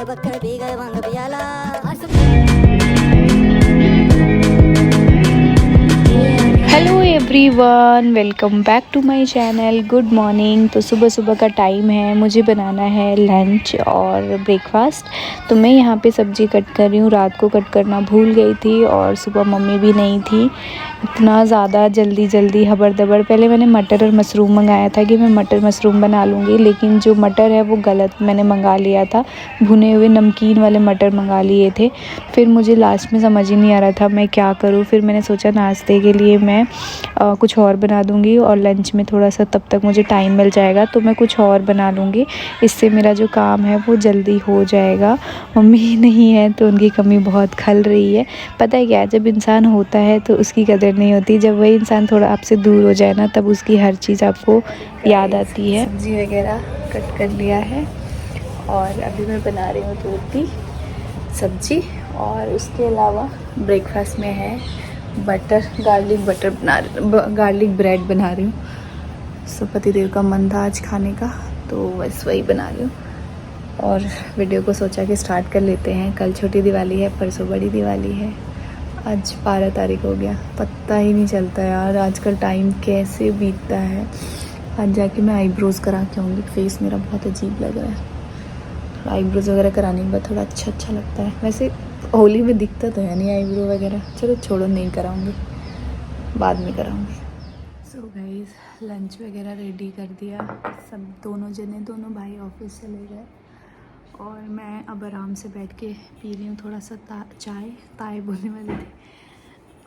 Hello everyone, welcome back to my channel. Good morning. तो सुबह सुबह का टाइम है, मुझे बनाना है लंच और ब्रेकफास्ट। तो मैं यहाँ पे सब्ज़ी कट कर रही हूँ। रात को कट करना भूल गई थी और सुबह मम्मी भी नहीं थी। इतना ज़्यादा जल्दी हबड़ दबड़। पहले मैंने मटर और मशरूम मंगाया था कि मैं मटर मशरूम बना लूँगी, लेकिन जो मटर है वो गलत मैंने मंगा लिया था। भुने हुए नमकीन वाले मटर मंगा लिए थे। फिर मुझे लास्ट में समझ ही नहीं आ रहा था मैं क्या करूँ। फिर मैंने सोचा नाश्ते के लिए मैं कुछ और बना दूँगी और लंच में थोड़ा सा तब तक मुझे टाइम मिल जाएगा तो मैं कुछ और बना लूँगी। इससे मेरा जो काम है वो जल्दी हो जाएगा। मम्मी नहीं है तो उनकी कमी बहुत खल रही है। पता है क्या, जब इंसान होता है तो उसकी कदर नहीं होती। जब वही इंसान थोड़ा आपसे दूर हो जाए ना, तब उसकी हर चीज़ आपको याद आती है। सब्ज़ी वगैरह कट कर लिया है और अभी मैं बना रही हूँ रोटी सब्ज़ी, और उसके अलावा ब्रेकफास्ट में है गार्लिक ब्रेड बना रही हूँ। सो पतिदेव का मन था आज खाने का, तो बस वही बना रही हूँ। और वीडियो को सोचा कि स्टार्ट कर लेते हैं। कल छोटी दिवाली है, परसों बड़ी दिवाली है। आज 12 तारीख हो गया, पता ही नहीं चलता यार आजकल टाइम कैसे बीतता है। आज जाके मैं आईब्रोज़ करा के आऊँगी। फेस मेरा बहुत अजीब लग रहा है। आईब्रोज़ वगैरह कराने के बाद थोड़ा अच्छा लगता है। वैसे होली में दिखता तो है नहीं आईब्रो वगैरह। चलो छोड़ो, नहीं कराऊंगी, बाद में कराऊंगी। सो गाइस, लंच वगैरह रेडी कर दिया। सब दोनों भाई ऑफिस चले गए और मैं अब आराम से बैठ के पी रही हूँ थोड़ा सा ताए बोलने वाली थी।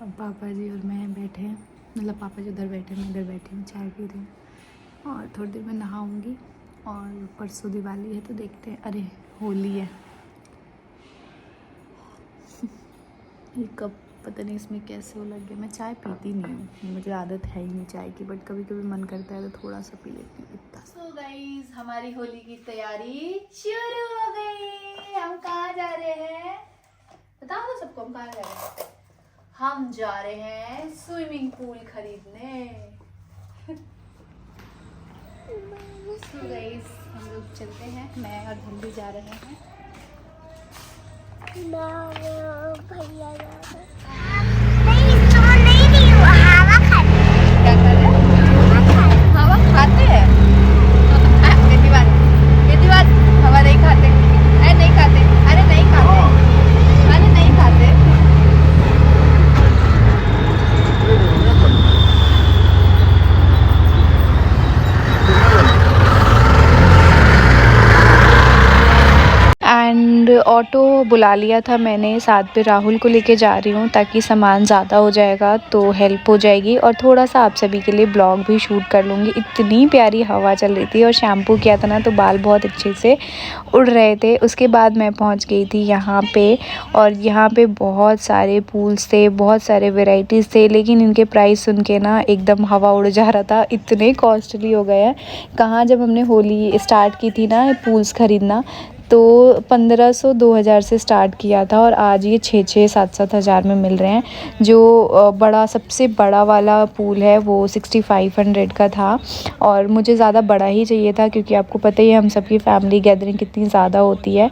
अब पापा जी और मैं बैठे हैं, मतलब पापा जी उधर बैठे हैं, मैं इधर बैठी हूँ, चाय पी रही हूँ। और थोड़ी देर में नहाऊंगी। और परसों दिवाली है तो देखते हैं। अरे होली है। ये कब, पता नहीं इसमें कैसे वो लग गया। मैं चाय पीती नहीं हूँ, मुझे आदत है ही नहीं चाय की, बट कभी कभी मन करता है तो थोड़ा सा पी लेती हूँ इतना। सो गाइस, हमारी होली की तैयारी शुरू हो गई। हम कहाँ जा रहे हैं बताओ तो सबको, हम कहाँ जा रहे हैं? हम जा रहे हैं स्विमिंग पूल खरीदने। सो गाइस, हम लोग चलते हैं, मैं और धंधी जा रहे हैं। भैया क्या कर रहे हैं? हवा खाते हैं? ये बात हवा नहीं खाते। अरे नहीं खाते, अरे नहीं खाते, अरे नहीं खाते। एंड ऑटो बुला लिया था मैंने, साथ पे राहुल को लेके जा रही हूँ ताकि सामान ज़्यादा हो जाएगा तो हेल्प हो जाएगी, और थोड़ा सा आप सभी के लिए ब्लॉग भी शूट कर लूँगी। इतनी प्यारी हवा चल रही थी और शैम्पू किया था ना तो बाल बहुत अच्छे से उड़ रहे थे। उसके बाद मैं पहुँच गई थी यहाँ पे, और यहाँ पे बहुत सारे पूल्स थे, बहुत सारे वेराइटीज़ थे, लेकिन इनके प्राइस सुन के ना एकदम हवा उड़ जा रहा था। इतने कॉस्टली हो गए हैं। कहाँ, जब हमने होली स्टार्ट की थी ना पूल्स ख़रीदना, तो 1500 2000 से स्टार्ट किया था और आज ये 6 7 हज़ार में मिल रहे हैं। जो बड़ा, सबसे बड़ा वाला पूल है वो 6500 का था, और मुझे ज़्यादा बड़ा ही चाहिए था क्योंकि आपको पता ही है हम सबकी फैमिली गैदरिंग कितनी ज़्यादा होती है।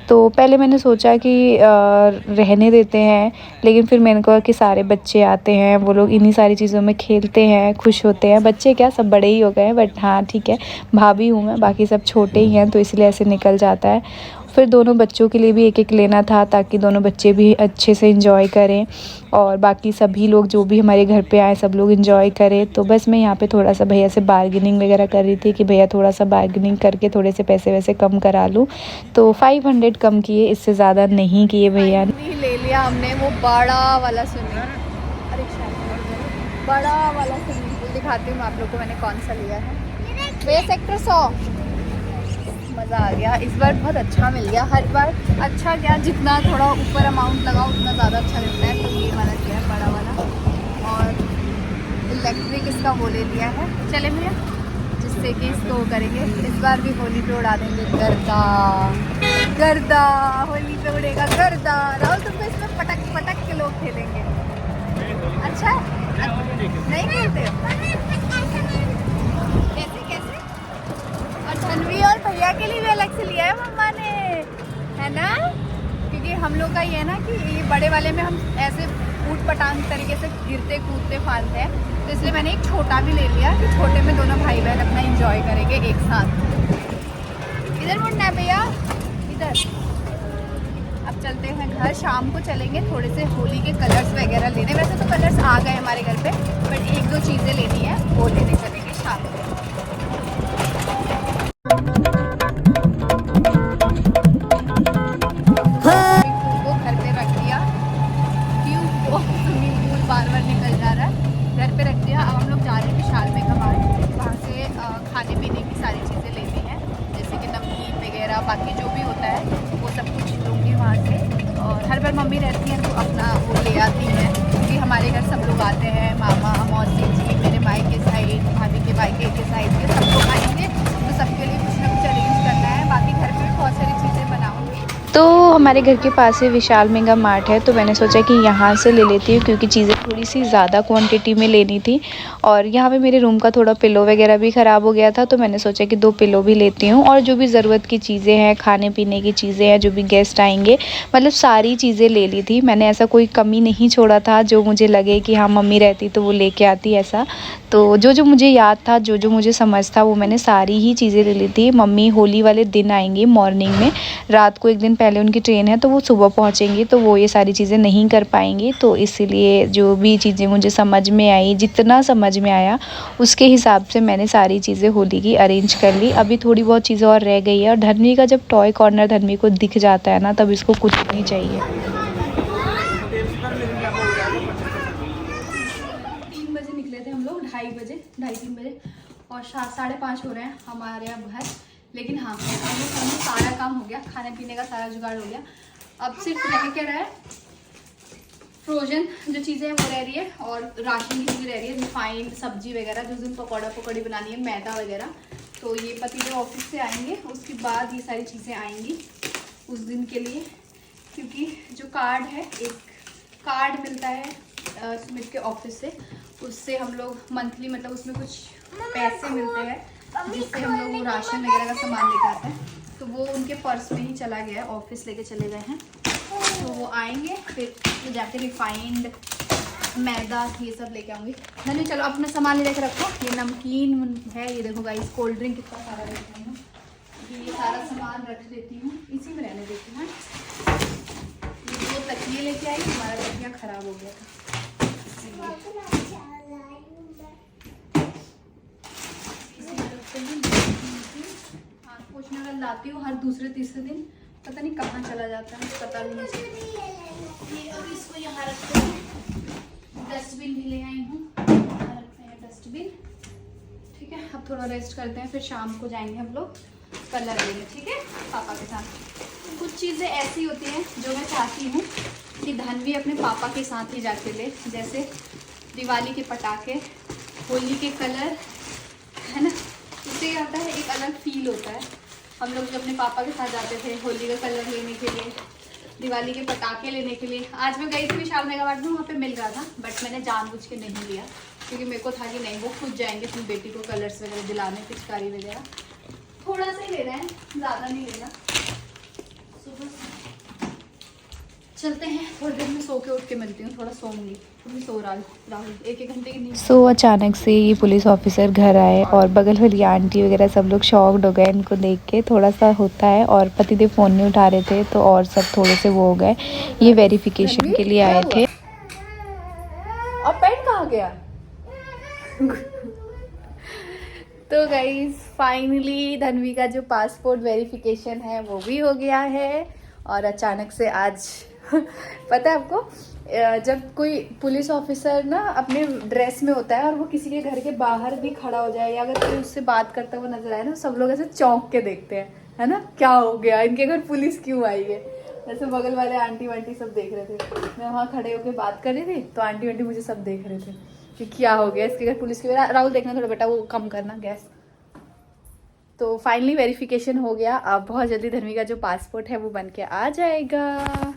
तो पहले मैंने सोचा कि रहने देते हैं, लेकिन फिर मैंने कहा कि सारे बच्चे आते हैं, वो लोग इन्हीं सारी चीज़ों में खेलते हैं, खुश होते हैं। बच्चे क्या, सब बड़े ही हो गए हैं, बट हाँ ठीक है, भाभी हूँ मैं, बाकी सब छोटे ही हैं तो इसलिए ऐसे निकल जाता है। फिर दोनों बच्चों के लिए भी एक लेना था ताकि दोनों बच्चे भी अच्छे से एंजॉय करें और बाकी सभी लोग जो भी हमारे घर पे आए सब लोग एंजॉय करें। तो बस मैं यहाँ पे थोड़ा सा भैया से बार्गेनिंग वगैरह कर रही थी कि भैया थोड़ा सा बार्गेनिंग करके थोड़े से पैसे वैसे कम करा लूँ। तो 500 कम किए, इससे ज़्यादा नहीं किए भैया ने। ले लिया हमने वो बड़ा वाला स्विमिंग, अरे बड़ा वाला स्विमिंग पूल। दिखाती हूँ आप लोग को मैंने कौन सा लिया है। भैया सेक्टर 100। मज़ा आ गया इस बार, बहुत अच्छा मिल गया। हर बार अच्छा क्या, जितना थोड़ा ऊपर अमाउंट लगाओ उतना ज़्यादा अच्छा मिलता है। तो ये वाला किया है बड़ा वाला, और इलेक्ट्रिक इसका वो ले लिया है। चले भैया, जिससे कि इसको करेंगे। इस बार भी होली पे उड़ा देंगे गर्दा गर्दा, होली पे उड़ेगा गर्दा। राहुल तुमको इसमें पटक पटक के लोग खेलेंगे। अच्छा नहीं खेलते हो? कैसे कैसे? और धनवी और भैया के लिए भी अलग से लिया है मम्मा ने, है ना, क्योंकि हम लोग का ये है ना कि ये बड़े वाले में हम ऐसे ऊट पटांग तरीके से गिरते कूदते फालते हैं, तो इसलिए मैंने एक छोटा भी ले लिया कि छोटे में दोनों भाई बहन अपना एंजॉय करेंगे एक साथ। इधर मुड़ना है भैया, इधर। अब चलते हैं घर, शाम को चलेंगे थोड़े से होली के कलर्स वगैरह लेने। वैसे तो कलर्स आ गए हमारे घर पे, बट एक दो चीज़ें लेनी है, वो लेने चलेंगे शाम को। वो घर पे रख दिया, क्यों वो स्विमिंग पूल बार बार निकल जा रहा है, घर पे रख दिया। अब हम लोग जा रहे हैं विशाल मेगा मार्ट, वहाँ से खाने पीने की सारी चीज़ें लेनी है, जैसे कि नमकीन वगैरह, बाकी जो भी होता है वो सब कुछ लूँगी वहाँ से। और हर बार मम्मी रहती हैं तो अपना वो ले आती हैं, क्योंकि हमारे घर सब लोग आते हैं, मामा मौसी जी, मेरे माई के साइड, भाभी के भाई के साइड के सब लोग आएंगे, तो सबके लिए कुछ ना कुछ अरेंज करना है। बाकी घर पे भी बहुत सारी चीज़ें बनाऊँगी। तो हमारे घर के पास ही विशाल मेगा मार्ट है, तो मैंने सोचा कि यहाँ से ले लेती हूँ, क्योंकि चीज़ें थोड़ी सी ज़्यादा क्वांटिटी में लेनी थी। और यहाँ पे मेरे रूम का थोड़ा पिलो वगैरह भी ख़राब हो गया था, तो मैंने सोचा कि 2 पिलो भी लेती हूँ। और जो भी ज़रूरत की चीज़ें हैं, खाने पीने की चीज़ें हैं, जो भी गेस्ट आएंगे, मतलब सारी चीज़ें ले ली थी मैंने। ऐसा कोई कमी नहीं छोड़ा था जो मुझे लगे कि हाँ मम्मी रहती तो वो लेके आती, ऐसा। तो जो मुझे याद था, जो मुझे समझ था, वो मैंने सारी ही चीज़ें ले ली थी। मम्मी होली वाले दिन आएंगी मॉर्निंग में, रात को एक दिन पहले उनकी ट्रेन है, तो वो सुबह पहुंचेंगी, तो वो ये सारी चीज़ें नहीं कर पाएंगी। तो इसीलिए जो भी चीज़ें मुझे समझ में आई, जितना समझ में आया उसके हिसाब से मैंने सारी चीज़ें होली की अरेंज कर ली। अभी थोड़ी बहुत चीज़ें और रह गई है। और धन्वी का जब टॉय कॉर्नर धन्वी को दिख जाता है ना, तब इसको कुछ नहीं चाहिए। 3 बजे निकले थे हम लोग, 2:30 बजे, और 5:30 हो रहे हैं हमारे अब घर। लेकिन हाँ, हम लोग सारा काम हो गया, खाने पीने का सारा जुगाड़ हो गया। अब सिर्फ रह क्या रहा है, फ्रोजन जो चीज़ें हैं वो रह रही है, और राशन की चीज़ें रह रही है, रिफाइंड सब्जी वगैरह, जिस दिन पकौड़ी बनानी है, मैदा वगैरह। तो ये पतिदेव ऑफिस से आएंगे, उसके बाद ये सारी चीज़ें आएंगी उस दिन के लिए। क्योंकि जो कार्ड है, एक कार्ड मिलता है सुमित के ऑफिस से, उससे हम लोग मंथली, मतलब उसमें कुछ पैसे मिलते हैं, जिससे हम लोग वो राशन वगैरह का सामान लेकर आते हैं। तो वो उनके पर्स में ही चला गया है, ऑफिस लेके चले गए हैं। तो वो आएंगे, फिर जाके रिफाइंड, मैदा, ये सब लेके आऊँगी। मैंने चलो अपना सामान लेके रखो। ये नमकीन है, ये देखो गाइस, कोल्ड ड्रिंक कितना सारा लेती हूँ, ये सारा सामान रख देती हूँ, इसी में रहने देती हूँ। ये 2 तकिए लेके आई, हमारा तकिया ख़राब हो गया था, पोछने वाला लाती हूँ हर दूसरे तीसरे दिन, पता नहीं कहाँ चला जाता है, पता भी नहीं चलता। ये अब इसको यहाँ रखते हैं। डस्टबिन भी ले आई हूँ, यहाँ रखते हैं डस्टबिन। ठीक है, अब थोड़ा रेस्ट करते हैं, फिर शाम को जाएंगे हम लोग कलर लेने, ठीक है, पापा के साथ। कुछ चीज़ें ऐसी होती हैं जो मैं चाहती हूँ कि धन्वी अपने पापा के साथ ही जाके ले, जैसे दिवाली के पटाखे, होली के कलर, है ना। इससे क्या होता है, एक अलग फील होता है। हम लोग जब अपने पापा के साथ जाते थे होली का कलर लेने के लिए, दिवाली के पटाखे लेने के लिए। आज मैं गई थी विशाल मेगा मार्ट में, वहाँ पे मिल रहा था, बट मैंने जानबूझ के नहीं लिया, क्योंकि मेरे को था कि नहीं, वो खुद जाएंगे अपनी बेटी को कलर्स वगैरह दिलाने, पिचकारी वगैरह। थोड़ा सा ही लेना है, ज़्यादा नहीं लेना। सुबह चलते हैं, थोड़ी देर में सो के उठ के मिलती हूँ, थोड़ा सोऊंगी, थोड़ी सो राहुल 1-1 घंटे की नींद। सो अचानक से ये पुलिस ऑफिसर घर आए, और बगल वाली आंटी वगैरह सब लोग शॉक्ड हो गए इनको देख के। थोड़ा सा होता है, और पतिदेव फ़ोन नहीं उठा रहे थे, तो और सब थोड़े से वो हो गए। ये वेरिफिकेशन के लिए आए थे। और पेन कहाँ गया? तो गाइस फाइनली धन्वी का जो पासपोर्ट वेरिफिकेशन है वो भी हो गया है। और अचानक से आज पता है आपको, जब कोई पुलिस ऑफिसर ना अपने ड्रेस में होता है और वो किसी के घर के बाहर भी खड़ा हो जाए, या अगर कोई उससे बात करता हुआ नजर आए ना, सब लोग ऐसे चौंक के देखते हैं, है ना, क्या हो गया, इनके घर पुलिस क्यों आई है। जैसे बगल वाले आंटी वांटी सब देख रहे थे, मैं वहाँ खड़े होकर बात कर रही थी, तो आंटी वांटी मुझे सब देख रहे थे कि क्या हो गया इसके घर पुलिस की। राहुल देखना थोड़ा बेटा, वो कम करना गैस। तो फाइनली वेरिफिकेशन हो गया। अब बहुत जल्दी धन्वी का जो पासपोर्ट है वो बन के आ जाएगा।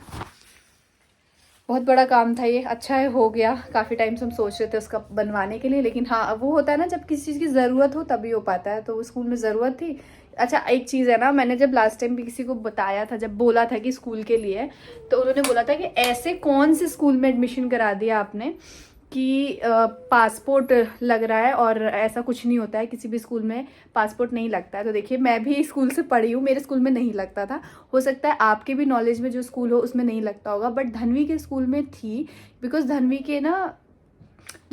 बहुत बड़ा काम था ये, अच्छा है हो गया। काफ़ी टाइम से हम सोच रहे थे उसका बनवाने के लिए, लेकिन हाँ वो होता है ना जब किसी चीज़ की ज़रूरत हो तभी हो पाता है, तो वो स्कूल में ज़रूरत थी। अच्छा एक चीज़ है ना, मैंने जब लास्ट टाइम भी किसी को बताया था, जब बोला था कि स्कूल के लिए, तो उन्होंने बोला था कि ऐसे कौन से स्कूल में एडमिशन करा दिया आपने कि पासपोर्ट लग रहा है, और ऐसा कुछ नहीं होता है, किसी भी स्कूल में पासपोर्ट नहीं लगता है। तो देखिए मैं भी स्कूल से पढ़ी हूँ, मेरे स्कूल में नहीं लगता था, हो सकता है आपके भी नॉलेज में जो स्कूल हो उसमें नहीं लगता होगा, बट धनवी के स्कूल में थी। बिकॉज धनवी के ना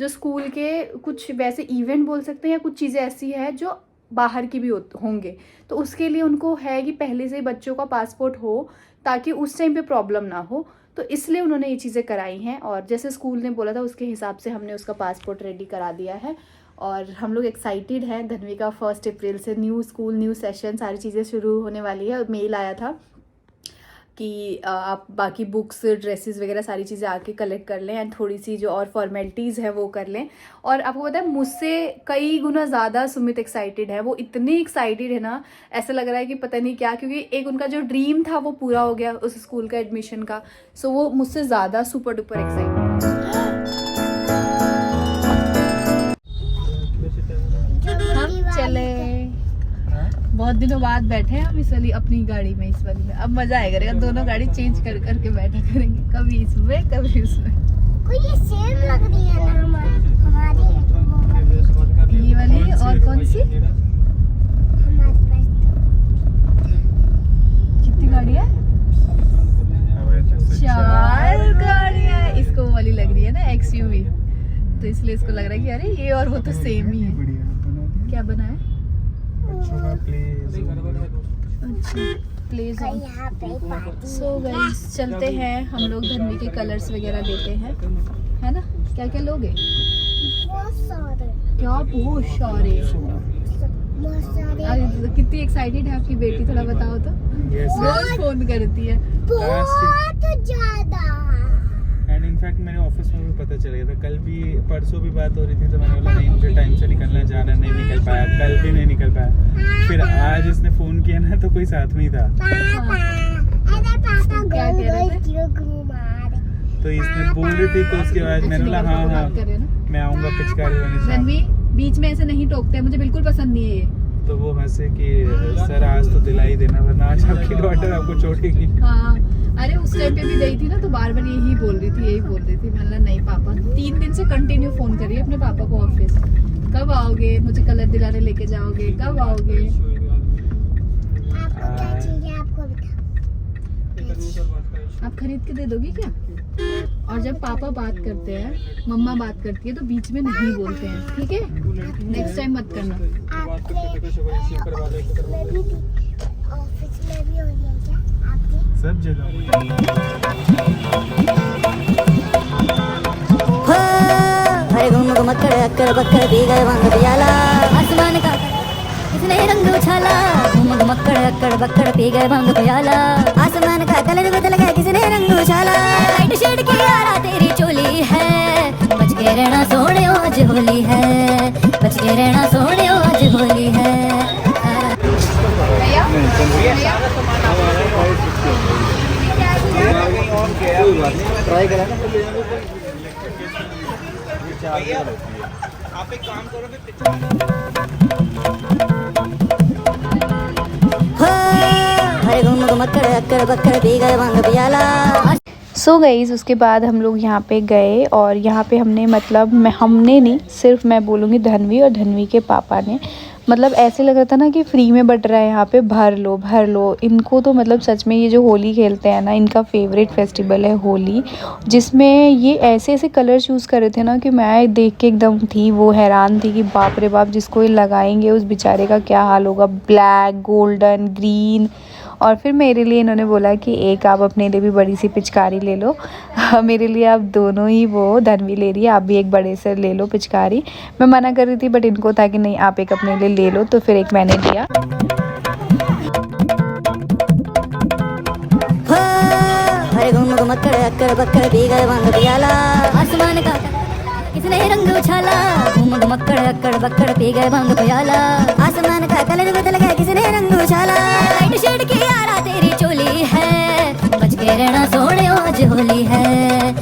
जो स्कूल के कुछ वैसे इवेंट बोल सकते हैं या कुछ चीज़ें ऐसी है जो बाहर की भी होंगे, तो उसके लिए उनको है कि पहले से ही बच्चों का पासपोर्ट हो ताकि उस टाइम पे प्रॉब्लम ना हो, तो इसलिए उन्होंने ये चीज़ें कराई हैं। और जैसे स्कूल ने बोला था उसके हिसाब से हमने उसका पासपोर्ट रेडी करा दिया है, और हम लोग एक्साइटेड हैं। धनवी का 1 अप्रैल से न्यू स्कूल, न्यू सेशन, सारी चीज़ें शुरू होने वाली है। मेल आया था कि आप बाकी बुक्स, ड्रेसेस वगैरह सारी चीज़ें आके कलेक्ट कर लें, एंड थोड़ी सी जो और फॉर्मेलिटीज़ है वो कर लें। और आपको पता है मुझसे कई गुना ज़्यादा सुमित एक्साइटेड है, वो इतनी एक्साइटेड है ना, ऐसा लग रहा है कि पता नहीं क्या, क्योंकि एक उनका जो ड्रीम था वो पूरा हो गया उस स्कूल का एडमिशन का। सो वो मुझसे ज़्यादा सुपर डुपर एक्साइटेड है। हम चले, बहुत दिनों बाद बैठे हैं हम इस वाली अपनी गाड़ी में, इस वाली में अब मजा आएगा रहेगा, दोनों गाड़ी चेंज कर करके बैठा करेंगे, कभी इसमें कभी उसमें। ये सेम लग रही है ना हमारी, ये वाली और कौन सी, हमारे पास कितनी गाड़ियाँ, 4 गाड़ियाँ। इसको वो वाली लग रही है ना XUV, तो इसलिए इसको लग रहा है कि अरे ये और वो तो सेम ही है। क्या बना है, अच्छा प्ले जोन। यहाँ पे पार्टी सो गाइस चलते हैं हम लोग, धनवी के कलर्स वगैरह लेते हैं, है ना। क्या क्या लोगे, बहुत सारे, क्या बहुत सारे। कितनी एक्साइटेड है आपकी बेटी, थोड़ा बताओ तो। रोज फोन करती है, बहुत ज्यादा। एंड इनफैक्ट मेरे ऑफिस में भी पता चल गया था, कल भी परसों भी बात हो रही थी, तो मैंने बोला नहीं मुझे टाइम से निकलना, जाना, नहीं निकल पाया, कल भी नहीं निकल पाया। फिर आज इसने फोन किया ना तो कोई साथ में ही था, पापा क्या कह रहे थे? क्यों घुमा रहे? तो इसने बोल रही थी, तो उसके बाद मैंने बोला हाँ हाँ कर रहे हो ना मैं आऊँगा पिचकारी वाली शाम। धनवी बीच में ऐसे नहीं टोकते हैं, मुझे बिल्कुल पसंद नहीं है ये। तो वो हंसे कि सर आज तो दिला ही देना, वरना आज आपकी डॉटर आपको छोड़ेगी। हाँ अरे उस टाइम पे भी गई थी ना, तो बार बार यही बोल रही थी। मैंने नहीं पापा, 3 दिन से कंटिन्यू फोन करिए अपने पापा को ऑफिस, कब आओगे, मुझे कलर दिलाने लेके जाओगे, कब आओगे। आपको क्या चाहिए, आपको आप खरीद के दे दोगी क्या। और जब पापा बात करते हैं, मम्मा बात करती है, तो बीच में नहीं बोलते हैं, ठीक है। नेक्स्ट टाइम मत करना। ऑफिस में भी हो गया क्या आपके? सब जगह हरे घूम घुमक्कड़ अक्कड़ बक्कड़ पी गए भांग पियाला, आसमान का किसने रंग उछाला, घूम घुमक्कड़ अक्कड़ बक्कड़ पी गए भांग पियाला, आसमान का कलर बदल गया किसने रंग उछाला, लाइट शेड की यारा तेरी चोली है, बच के रहना सोने आज होली है, बच के रहना सोने आज होली है। ट्राई करा ना, आप एक काम करो, हरे घूम घुमक्कड़ अक्कड़ बक्कड़ पी गए भांग पियाला। सो गाइज़ उसके बाद हम लोग यहाँ पे गए, और यहाँ पे हमने मतलब हमने नहीं, सिर्फ मैं बोलूँगी धनवी और धनवी के पापा ने, मतलब ऐसे लग रहा था ना कि फ्री में बट रहा है यहाँ पे, भर लो। इनको तो मतलब सच में ये जो होली खेलते हैं ना, इनका फेवरेट फेस्टिवल है होली, जिसमें ये ऐसे ऐसे कलर चूज़ कर रहे थे ना कि मैं देख के एकदम थी वो हैरान थी कि बाप रे बाप, जिसको ये लगाएंगे उस बेचारे का क्या हाल होगा। ब्लैक, गोल्डन, ग्रीन, और फिर मेरे लिए इन्होंने बोला कि एक आप अपने लिए भी बड़ी सी पिचकारी ले लो। मेरे लिए आप दोनों ही, वो धनवी ले रही है, आप भी एक बड़े से ले लो पिचकारी। मैं मना कर रही थी बट इनको था कि नहीं आप एक अपने लिए ले लो, तो फिर एक मैंने लिया। हरे घूम घुमक्कड़ अक्कड़ बक्कड़ पी गए भांग पियाला, आसमान का किसने रंग उछाला, घूम घुमक्कड़ अक्कड़ बक्कड़ पी गए भांग पियाला, आसमान का कलर बदल गया किसने रंग उछाला, लाइट शेड की यारा तेरी चोली है, बच के रहना सोने आज होली है,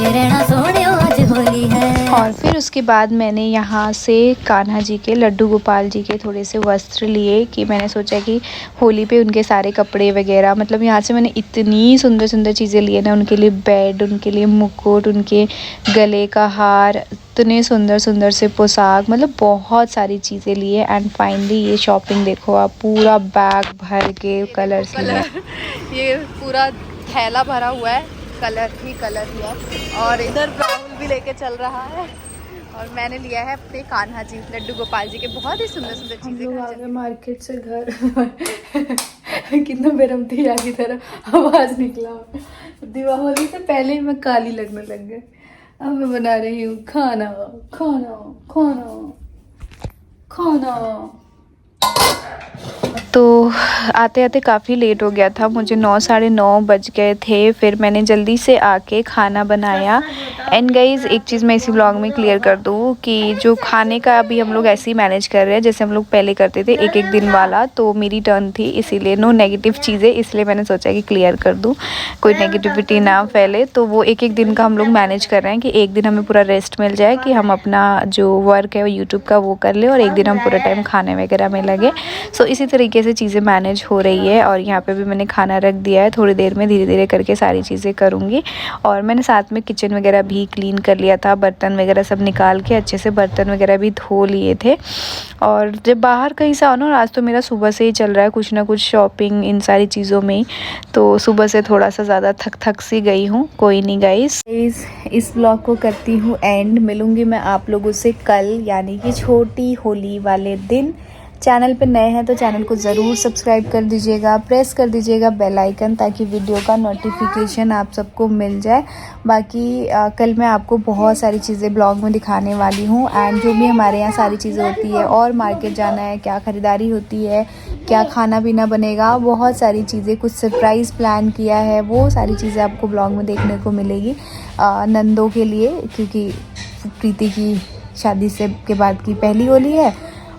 के रहना सोने आज होली है। और फिर उसके बाद मैंने यहाँ से कान्हा जी के, लड्डू गोपाल जी के थोड़े से वस्त्र लिए कि मैंने सोचा कि होली पे उनके सारे कपड़े वगैरह, मतलब यहाँ से मैंने इतनी सुंदर सुंदर चीज़ें लिए ना उनके लिए, बेड, उनके लिए मुकुट, उनके गले का हार, इतने सुंदर सुंदर से पोशाक, मतलब बहुत सारी चीज़ें लिए। एंड फाइनली ये शॉपिंग देखो आप, पूरा बैग भर के कलर्स लिए। ये पूरा थैला भरा हुआ है, कलर ही है। और इधर राहुल भी लेके चल रहा है और मैंने लिया है अपने कान्हा जी, लड्डू गोपाल जी के बहुत ही सुंदर सुंदर चीजें। हम लोग आ गए मार्केट से घर। कितना बेरमती आ की तरह आवाज निकला। दिवाली से पहले ही मैं काली लगने लग गई। अब मैं बना रही हूँ खाना खाना खाना खाना। तो आते आते काफ़ी लेट हो गया था, मुझे 9 साढ़े 9 बज गए थे। फिर मैंने जल्दी से आके खाना बनाया। एंड गाइज़ एक चीज़ मैं इसी ब्लॉग में क्लियर कर दूँ कि जो खाने का अभी हम लोग ऐसे ही मैनेज कर रहे हैं जैसे हम लोग पहले करते थे, एक एक दिन वाला। तो मेरी टर्न थी, इसीलिए नो नेगेटिव चीज़ें, इसलिए मैंने सोचा कि क्लियर कर दूँ, कोई नेगेटिविटी ना फैले। तो वो एक एक दिन का हम लोग मैनेज कर रहे हैं कि एक दिन हमें पूरा रेस्ट मिल जाए कि हम अपना जो वर्क है वो यूट्यूब का वो कर ले, और एक दिन हम पूरा टाइम खाने वगैरह में लगे। सो इसी तरीके से चीज़ें मैनेज हो रही है। और यहाँ पे भी मैंने खाना रख दिया है, थोड़ी देर में धीरे धीरे करके सारी चीज़ें करूँगी। और मैंने साथ में किचन वगैरह भी क्लीन कर लिया था, बर्तन वगैरह सब निकाल के अच्छे से बर्तन वगैरह भी धो लिए थे। और जब बाहर कहीं से आओ ना, आज तो मेरा सुबह से ही चल रहा है कुछ ना कुछ शॉपिंग इन सारी चीज़ों में ही, तो सुबह से थोड़ा सा ज़्यादा थक सी गई हूँ। कोई नहीं गाइस, इस ब्लॉग को करती हूँ एंड। मिलूँगी मैं आप लोगों से कल, यानी कि छोटी होली वाले दिन। चैनल पे नए हैं तो चैनल को ज़रूर सब्सक्राइब कर दीजिएगा, प्रेस कर दीजिएगा बेल आइकन, ताकि वीडियो का नोटिफिकेशन आप सबको मिल जाए। बाकी कल मैं आपको बहुत सारी चीज़ें ब्लॉग में दिखाने वाली हूँ। एंड जो भी हमारे यहाँ सारी चीज़ें होती है, और मार्केट जाना है, क्या ख़रीदारी होती है, क्या खाना पीना बनेगा, बहुत सारी चीज़ें, कुछ सरप्राइज़ प्लान किया है, वो सारी चीज़ें आपको ब्लॉग में देखने को मिलेगी। नंदों के लिए, क्योंकि प्रीति की शादी से के बाद की पहली होली है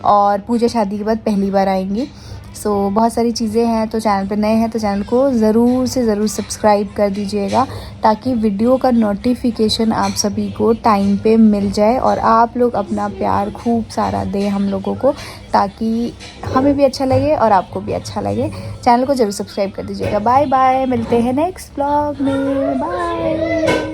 और पूजा शादी के बाद पहली बार आएंगी। सो बहुत सारी चीज़ें हैं। तो चैनल पे नए हैं तो चैनल को ज़रूर से ज़रूर सब्सक्राइब कर दीजिएगा, ताकि वीडियो का नोटिफिकेशन आप सभी को टाइम पे मिल जाए, और आप लोग अपना प्यार खूब सारा दें हम लोगों को, ताकि हमें भी अच्छा लगे और आपको भी अच्छा लगे। चैनल को ज़रूर सब्सक्राइब कर दीजिएगा। बाय बाय, मिलते हैं नेक्स्ट ब्लॉग में। बाय।